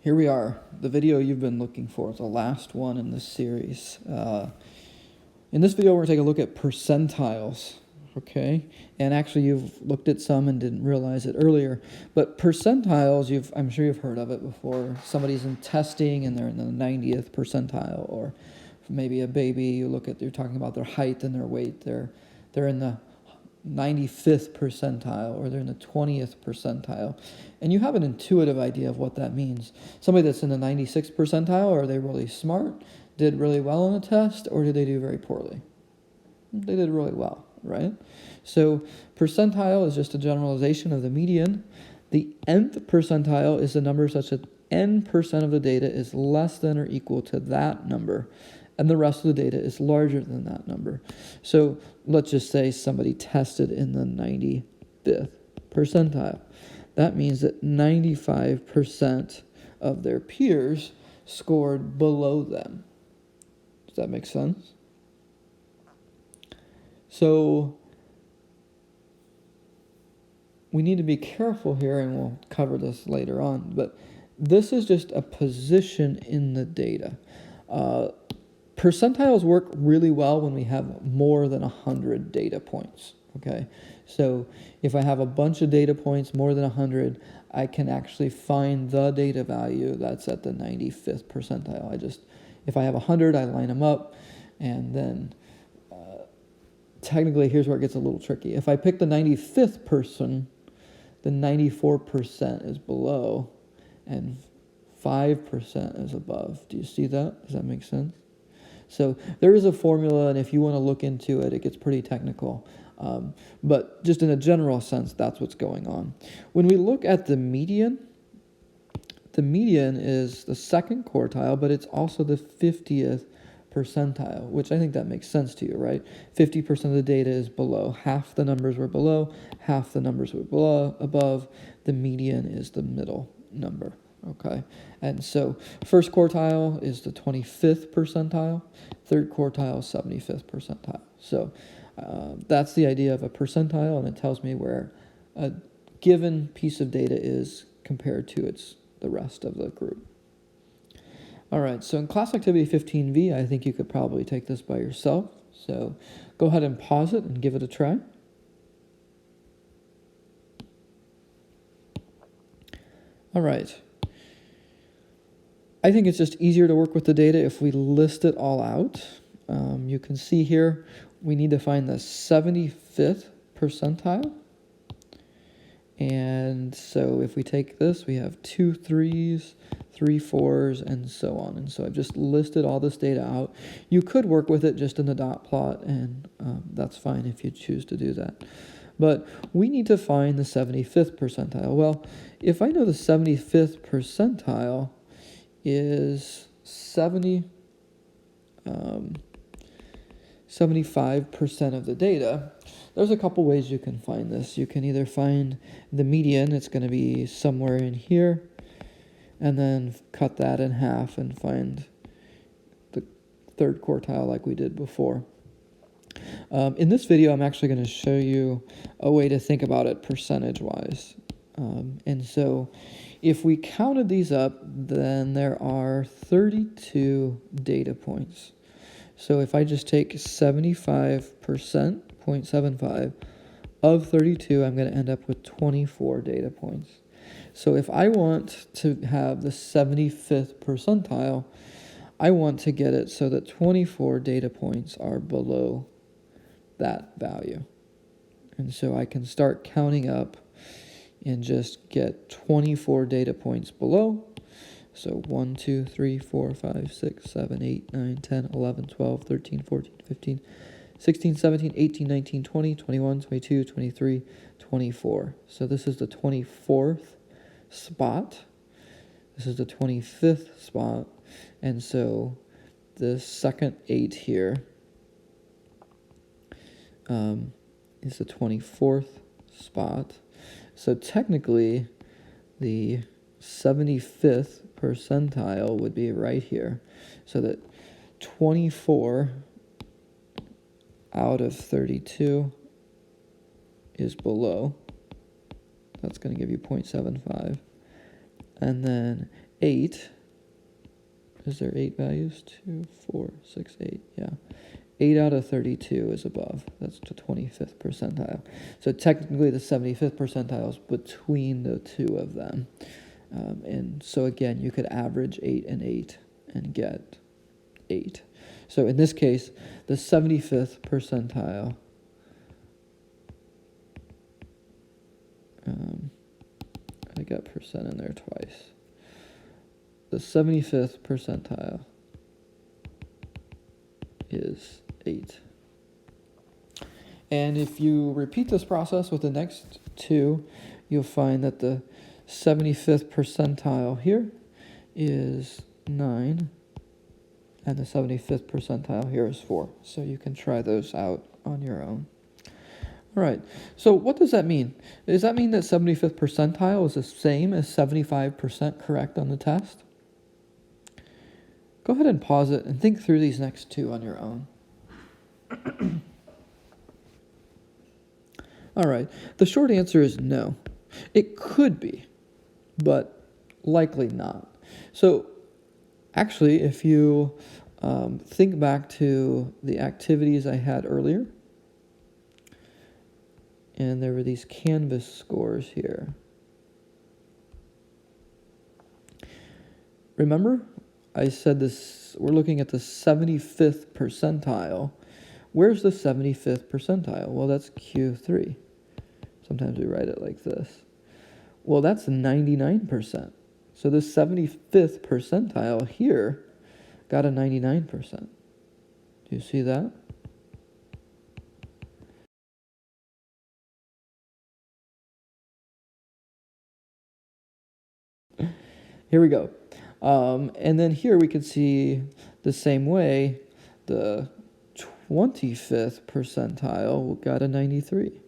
Here we are, the video you've been looking for, the last one in this series. In this video, we're going to take a look at percentiles, okay? And actually, you've looked at some and didn't realize it earlier. But percentiles, I'm sure you've heard of it before. Somebody's in testing and they're in the 90th percentile, or maybe a baby, you're talking about their height and their weight. They're in the 95th percentile, or they're in the 20th percentile, and you have an intuitive idea of what that means. Somebody that's in the 96th percentile, are they really smart, did really well on a test, or did they do very poorly? They did really well, right? So percentile is just a generalization of the median. The nth percentile is a number such that n% of the data is less than or equal to that number, and the rest of the data is larger than that number. So let's just say somebody tested in the 95th percentile. That means that 95% of their peers scored below them. Does that make sense? So we need to be careful here, and we'll cover this later on, but this is just a position in the data. Percentiles work really well when we have more than 100 data points, okay? So if I have a bunch of data points, more than 100, I can actually find the data value that's at the 95th percentile. If I have 100, I line them up, and then technically here's where it gets a little tricky. If I pick the 95th person, the 94% is below, and 5% is above. Do you see that? Does that make sense? So there is a formula, and if you want to look into it, it gets pretty technical. But just in a general sense, that's what's going on. When we look at the median is the second quartile, but it's also the 50th percentile, which I think that makes sense to you, right? 50% of the data is below. Half the numbers were below, half the numbers were above. The median is the middle number. Okay, and so first quartile is the 25th percentile, third quartile is 75th percentile. So that's the idea of a percentile, and it tells me where a given piece of data is compared to the rest of the group. All right, so in class activity 15V, I think you could probably take this by yourself. So go ahead and pause it and give it a try. All right. I think it's just easier to work with the data if we list it all out. You can see here we need to find the 75th percentile. And so if we take this, we have 2 3s, 3 4s, and so on. And so I've just listed all this data out. You could work with it just in the dot plot, and that's fine if you choose to do that. But we need to find the 75th percentile. Well, if I know the 75th percentile is 75% of the data, there's a couple ways you can find this. You can either find the median, it's going to be somewhere in here, and then cut that in half and find the third quartile like we did before. In this video, I'm actually going to show you a way to think about it percentage-wise. And so if we counted these up, then there are 32 data points. So if I just take 75%, 0.75, of 32, I'm going to end up with 24 data points. So if I want to have the 75th percentile, I want to get it so that 24 data points are below that value. And so I can start counting up and just get 24 data points below. So 1, 2, 3, 4, 5, 6, 7, 8, 9, 10, 11, 12, 13, 14, 15, 16, 17, 18, 19, 20, 21, 22, 23, 24. So this is the 24th spot. This is the 25th spot. And so the second 8 here is the 24th spot. So technically, the 75th percentile would be right here. So that 24 out of 32 is below. That's going to give you 0.75. And then 8, is there 8 values? 2, 4, 6, 8, yeah. 8 out of 32 is above. That's the 25th percentile. So technically the 75th percentile is between the two of them. And so again, you could average 8 and 8 and get 8. So in this case, the 75th percentile, I got percent in there twice. The 75th percentile is 8. And if you repeat this process with the next two, you'll find that the 75th percentile here is 9, and the 75th percentile here is 4. So you can try those out on your own. All right, so what does that mean? Does that mean that 75th percentile is the same as 75% correct on the test? Go ahead and pause it and think through these next two on your own. All right, the short answer is no. It could be, but likely not. So actually, if you think back to the activities I had earlier, and there were these Canvas scores here. Remember, I said this, we're looking at the 75th percentile. Where's the 75th percentile? Well, that's Q3. Sometimes we write it like this. Well, that's 99%. So the 75th percentile here got a 99%. Do you see that? Here we go. And then here we can see the same way, the 25th percentile got a 93.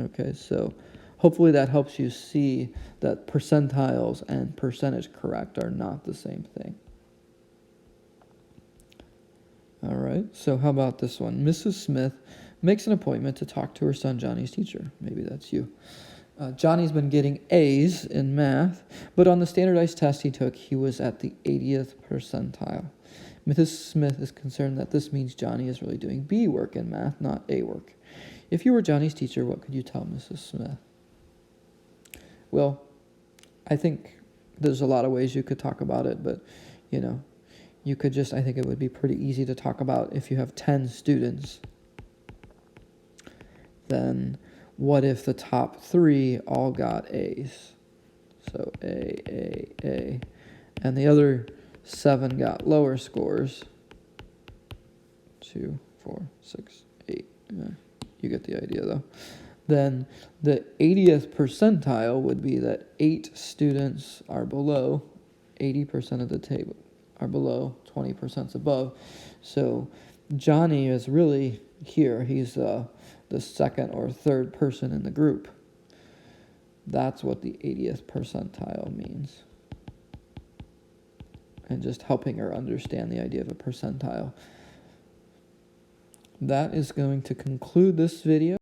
Okay, so hopefully that helps you see that percentiles and percentage correct are not the same thing. All right, so how about this one? Mrs. Smith makes an appointment to talk to her son Johnny's teacher. Maybe that's you. Johnny's been getting A's in math, but on the standardized test he took, he was at the 80th percentile. Mrs. Smith is concerned that this means Johnny is really doing B work in math, not A work. If you were Johnny's teacher, what could you tell Mrs. Smith? Well, I think there's a lot of ways you could talk about it, but, you know, you could just, I think it would be pretty easy to talk about if you have 10 students. Then what if the top 3 all got A's? So A, and the other 7 got lower scores. 2, 4, 6, 8. Yeah, you get the idea though. Then the 80th percentile would be that 8 students are below 80% of the table, are below, 20% above. So Johnny is really here. He's the second or third person in the group. That's what the 80th percentile means. And just helping her understand the idea of a percentile. That is going to conclude this video.